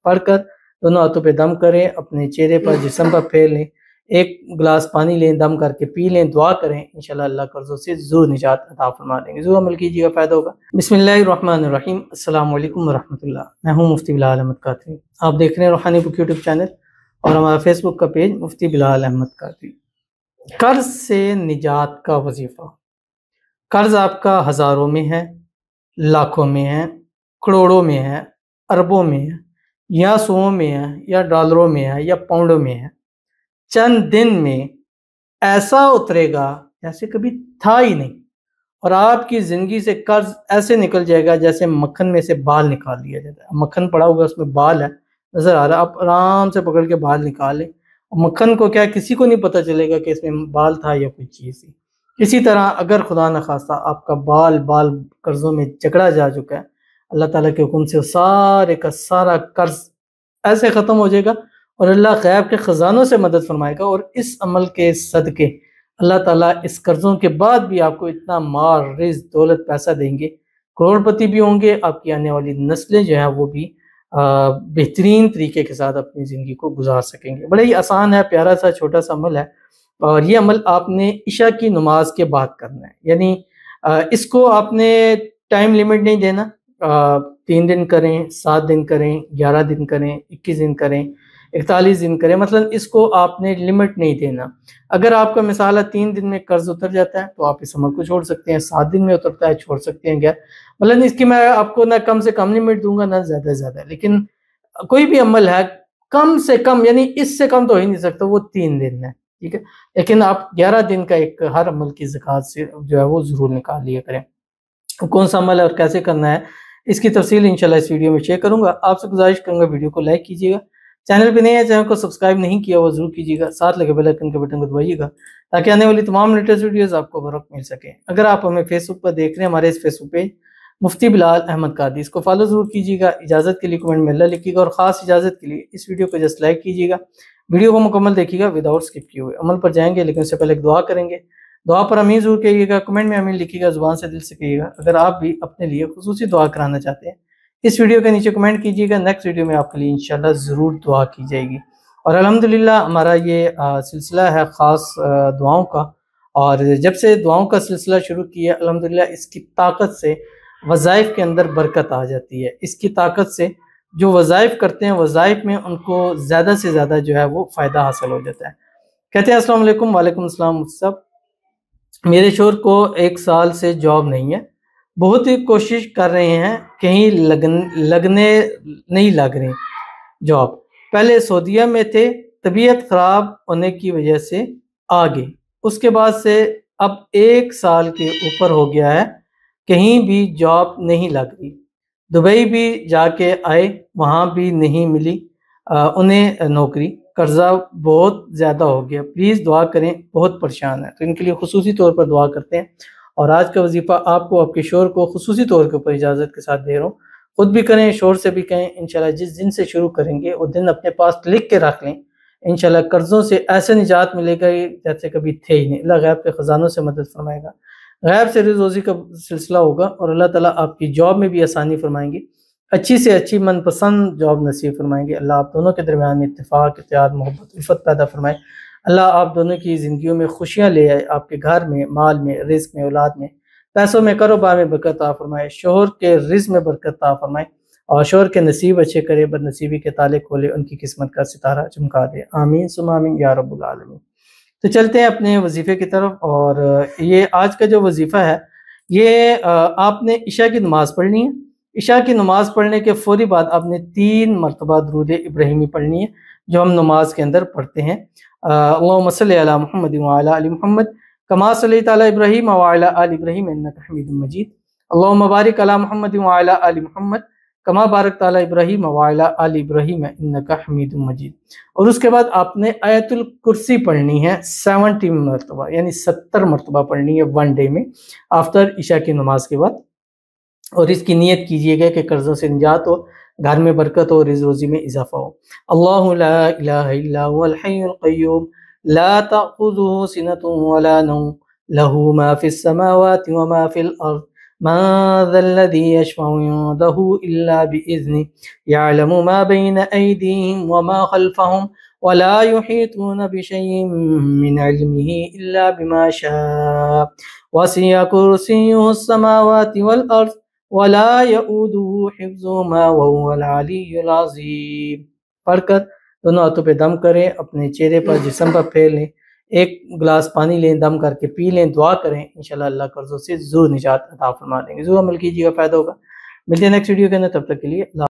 पढ़कर दोनों हाथों पे दम करें, अपने चेहरे पर जिस्म पर फेर लें, एक गिलास पानी लें, दम करके पी लें, दुआ करें, इंशाल्लाह अल्लाह कर्ज़ों से ज़रूर निजात अता फरमा देंगे। ज़रूर अमल कीजिएगा, फ़ायदा होगा। बिस्मिल्लाहिर्रहमानिर्रहीम, अस्सलाम वालेकुम वरहमतुल्लाह। मैं हूँ मुफ्ती बिलाल अहमद कादरी। आप देख रहे हैं रूहानी बुक यूट्यूब चैनल और हमारा फेसबुक का पेज मुफ्ती बिलाल अहमद कादरी। कर्ज़ से निजात का वजीफ़ा। कर्ज़ आपका हज़ारों में है, लाखों में है, करोड़ों में है, अरबों में है, या सौओं में है, या डॉलरों में है, या पाउंडों में है। चंद दिन में ऐसा उतरेगा जैसे कभी था ही नहीं, और आपकी ज़िंदगी से कर्ज़ ऐसे निकल जाएगा जैसे मक्खन में से बाल निकाल लिया जाता है। मक्खन पड़ा होगा, उसमें बाल है, नज़र आ रहा है, आप आराम से पकड़ के बाल निकाल लें। मक्खन को क्या, किसी को नहीं पता चलेगा कि इसमें बाल था या कोई चीज़ थी। इसी तरह अगर खुदा न खास्ता आपका बाल कर्ज़ों में जकड़ा जा चुका है, अल्लाह ताला के हुक्म से सारे का सारा कर्ज़ ऐसे ख़त्म हो जाएगा और अल्लाह ग़ैब के ख़ज़ानों से मदद फरमाएगा। और इस अमल के सदक़े अल्लाह ताला इस कर्ज़ों के बाद भी आपको इतना माल, रिज़्क़, दौलत, पैसा देंगे, करोड़पति भी होंगे। आपकी आने वाली नस्लें जो हैं वो भी बेहतरीन तरीके के साथ अपनी ज़िंदगी को गुजार सकेंगे। बड़ा ही आसान है, प्यारा सा छोटा सा अमल है, और ये अमल आपने इशा की नमाज के बाद करना है। यानी इसको आपने टाइम लिमिट नहीं देना, 3 दिन करें, 7 दिन करें, 11 दिन करें, 21 दिन करें, 41 दिन करें, मतलब इसको आपने लिमिट नहीं देना। अगर आपका मिसाल है 3 दिन में कर्ज उतर जाता है तो आप इस अमल को छोड़ सकते हैं, 7 दिन में उतरता है छोड़ सकते हैं। क्या मतलब इसकी मैं आपको ना कम से कम लिमिट दूंगा ना ज़्यादा से ज़्यादा, लेकिन कोई भी अमल है कम से कम, यानी इससे कम तो हो ही नहीं सकता, वो 3 दिन है, ठीक है। लेकिन आप 11 दिन का एक हर अमल की ज़कात से जो है वो ज़रूर निकाल लिया करें। कौन सा अमल है और कैसे करना है इसकी तफसील इंशाल्लाह इस वीडियो में शेयर करूंगा। आपसे गुजारिश करूंगा वीडियो को लाइक कीजिएगा, चैनल पे नए हैं चैनल को सब्सक्राइब नहीं किया वो जरूर कीजिएगा, साथ लगे बेल आइकन के बटन को दबाइएगा ताकि आने वाली तमाम लेटेस्ट वीडियोस आपको बर वक्त मिल सके। अगर आप हमें फेसबुक पर देख रहे हैं, हमारे इस फेसबुक पेज मुफ्ती बिलाल अहमद कादरी, इसको फॉलो जरूर कीजिएगा। इजाज़त के लिए कमेंट में अल्लाह लिखिएगा और ख़ास इजाज़त के लिए इस वीडियो को जस्ट लाइक कीजिएगा। वीडियो को मुकम्मल देखिएगा विदाउट स्किप किए हुए। अमल पर जाएंगे लेकिन उससे पहले एक दुआ करेंगे। दुआ पर आमीन ज़रूर कहिएगा, कमेंट में आमीन लिखिएगा, ज़ुबान से दिल से कहिएगा। अगर आप भी अपने लिए खुसूसी दुआ कराना चाहते हैं इस वीडियो के नीचे कमेंट कीजिएगा, नेक्स्ट वीडियो में आपके लिए इंशाल्लाह ज़रूर दुआ की जाएगी। और अल्हम्दुलिल्लाह हमारा ये सिलसिला है ख़ास दुआओं का, और जब से दुआओं का सिलसिला शुरू किया अल्हम्दुलिल्लाह इसकी ताकत से वज़ाइफ के अंदर बरकत आ जाती है। इसकी ताकत से जो वज़ाइफ करते हैं वज़ाइफ में उनको ज़्यादा से ज़्यादा जो है वो फ़ायदा हासिल हो जाता है। कहते हैं अस्सलाम वालेकुम। वालेकुम अस्सलाम। सब मेरे शोहर को 1 साल से जॉब नहीं है, बहुत ही कोशिश कर रहे हैं, कहीं लगने नहीं लग रही जॉब। पहले सऊदीया में थे, तबीयत ख़राब होने की वजह से आ गए, उसके बाद से अब 1 साल के ऊपर हो गया है, कहीं भी जॉब नहीं लग रही। दुबई भी जाके आए, वहाँ भी नहीं मिली उन्हें नौकरी। कर्जा बहुत ज़्यादा हो गया, प्लीज़ दुआ करें, बहुत परेशान है। तो इनके लिए खुसूसी तौर पर दुआ करते हैं। और आज का वजीफ़ा आपको, आपके शोहर को खुसूसी तौर के ऊपर इजाज़त के साथ दे रहा हूँ। खुद भी करें, शोहर से भी कहें। इंशाल्लाह जिस दिन से शुरू करेंगे वो दिन अपने पास लिख के रख लें। इंशाल्लाह कर्ज़ों से ऐसे निजात मिलेगा जैसे कभी थे ही नहीं। अल्लाह ग़ैब के ख़ज़ानों से मदद फरमाएगा, ग़ैब से रिज़्क़ रोज़ी का सिलसिला होगा और अल्लाह ताला आपकी जॉब में भी आसानी फरमाएंगे, अच्छी से अच्छी मनपसंद जॉब नसीब फरमाएंगे। अल्लाह आप दोनों के दरमियान में इत्तेफ़ाक़, इत्तेहाद, मोहब्बत, उल्फ़त पैदा फरमाए। अल्लाह आप दोनों की ज़िंदगियों में खुशियाँ ले आए, आपके घर में, माल में, रिज़्क़ में, औलाद में, पैसों में, कारोबार में बरकत अता फरमाए, शोहर के रिज़्क़ में बरकत अता फरमाए और शोहर के नसीब अच्छे करे, बदनसीबी के ताले खोले, उनकी किस्मत का सितारा चमका दे। आमीन सुम्मा आमीन या रब्बुल आलमीन। तो चलते हैं अपने वजीफ़े की तरफ। और ये आज का जो वजीफ़ा है ये आपने इशा की नमाज़ पढ़नी है। इशा की नमाज़ पढ़ने के फ़ौरी बाद आपने 3 मरतबा दुरूद इब्राहिमी पढ़नी है जो हम नमाज के अंदर पढ़ते हैं। अल्लाहुम्मा सल्लि अला मुहम्मद व अला आलि मुहम्मद कमा सल्लैता अला इब्राहीम व अला आलि इब्राहीम इन्नका हमीदुम मजीद। अल्लाहुम्मा बारिक अला मुहम्मद व अला आलि मुहम्मद कमा बारकता अला इब्राहीम व अला आलि इब्राहीम इन्नका हमीदुम मजीद। और उसके बाद आपने आयतुल कुर्सी पढ़नी है 70 मरतबा, यानी 70 मरतबा पढ़नी है 1 डे में आफ्टर इशा की नमाज के बाद। और इसकी नियत कीजिएगा कि कर्ज़ों से निजात हो, घर में बरकत हो, रिज़्क़ रोज़ी में इजाफ़ा हो। अल्लाहु ला इलाहा इल्ला हुवल हय्युल क़य्यूम ला तअख़ुज़ुहु सिनतुन वला नौम लहू मा फ़िस समावाति व मा फ़िल अर्ज़ मा ज़ल्लज़ी यशफ़उ इंदहु इल्ला बिइज़्निहि यअलमु मा बैन अयदीहिम व मा खल्फ़हुम व ला युहीतूना बिशैइन मिन इल्मिहि इल्ला बिमा शाअ वसिअ कुर्सियुहुस समावाति वल अर्ज़ व ला यऊदुहु हिफ्ज़ुहुमा व हुवल अलिय्युल अज़ीम। पढ़कर दोनों हाथों पे दम करें, अपने चेहरे पर जिस्म पर फेर लें, एक गिलास पानी लें, दम करके पी लें, दुआ करें, इंशाल्लाह अल्लाह कर्ज़ों से ज़रूर निजात अता फरमा देंगे। ज़रूर अमल कीजिएगा, फ़ायदा होगा। मिलते हैं नेक्स्ट वीडियो के अंदर, तब तक के लिए अल्लाह।